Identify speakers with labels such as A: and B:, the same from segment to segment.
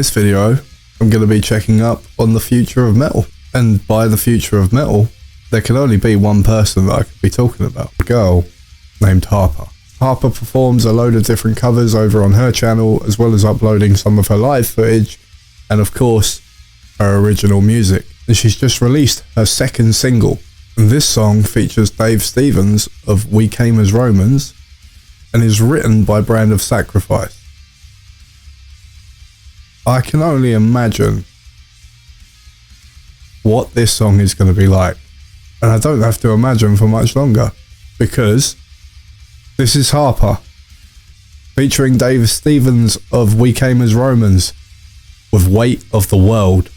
A: this video, I'm going to be checking up on the future of metal. And by the future of metal, there can only be one person that I could be talking about. A girl named Harper. Harper performs a load of different covers over on her channel, as well as uploading some of her live footage, and of course, her original music. And she's just released her second single. And this song features Dave Stevens of We Came as Romans, and is written by Brand of Sacrifice. I can only imagine what this song is going to be like. And I don't have to imagine for much longer, because this is Harper, featuring Dave Stevens of We Came as Romans, with Weight of the World.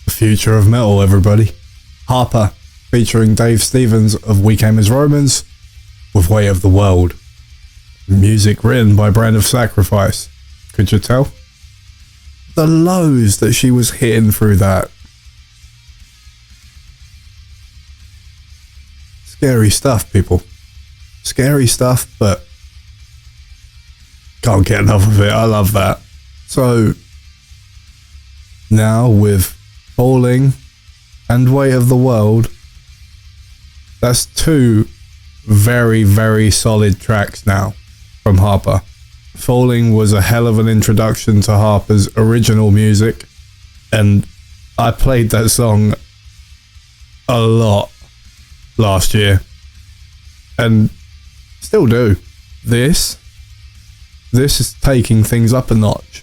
A: Future of metal, everybody. Harper, featuring Dave Stevens of We Came as Romans, with Weight of the World. Music written by Brand of Sacrifice. Could you tell? The lows that she was hitting through that. Scary stuff, people. Scary stuff, but can't get enough of it. I love that. So now with Falling and Weight of the World, that's two very, very solid tracks now from Harper. Falling was a hell of an introduction to Harper's original music, and I played that song a lot last year and still do. This is taking things up a notch.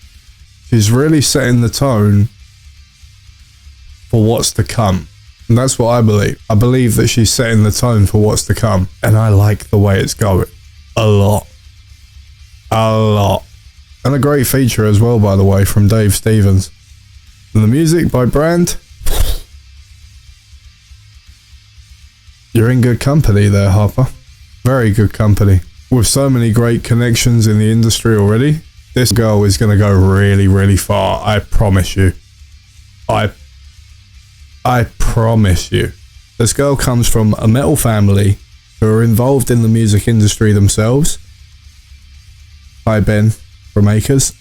A: She's really setting the tone for what's to come. And that's what I believe. I believe that she's setting the tone for what's to come. And I like the way it's going. A lot. A lot. And a great feature as well, by the way, from Dave Stevens. And the music by Brand. You're in good company there, Harper. Very good company. With so many great connections in the industry already, this girl is going to go really, really far. I promise you. I promise you. This girl comes from a metal family who are involved in the music industry themselves. Hi, Ben from Acres.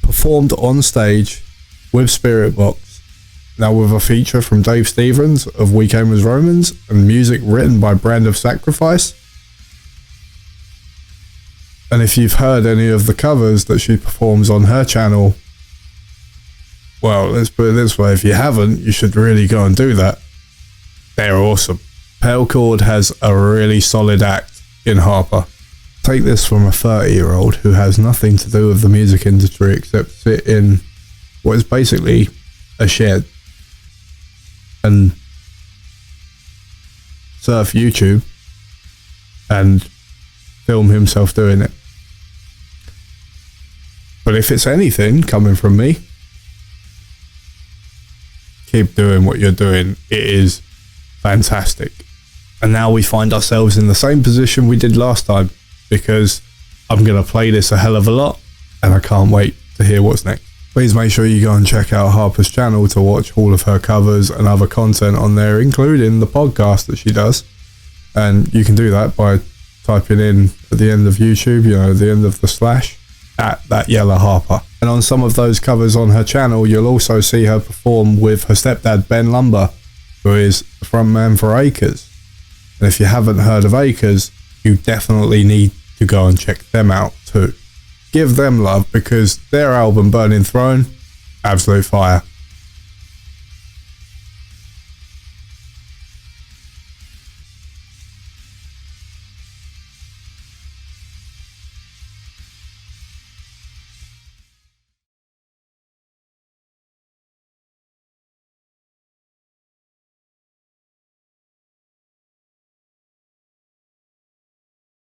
A: Performed on stage with Spirit Box. Now with a feature from Dave Stevens of We Came as Romans and music written by Brand of Sacrifice. And if you've heard any of the covers that she performs on her channel, well, let's put it this way, if you haven't, you should really go and do that. They're awesome. Chord has a really solid act in Harper. Take this from a 30-year-old who has nothing to do with the music industry except sit in what is basically a shed and surf YouTube and film himself doing it. But if it's anything coming from me, keep doing what you're doing. It is fantastic. And now we find ourselves in the same position we did last time, because I'm going to play this a hell of a lot and I can't wait to hear what's next. Please make sure you go and check out Harper's channel to watch all of her covers and other content on there, including the podcast that she does. And you can do that by typing in at the end of YouTube, the end of the slash, at thatyellaharper. And on some of those covers on her channel, you'll also see her perform with her stepdad, Ben Lumber, who is the frontman for Acres. And if you haven't heard of Acres, you definitely need to go and check them out too. Give them love, because their album Burning Throne, absolute fire.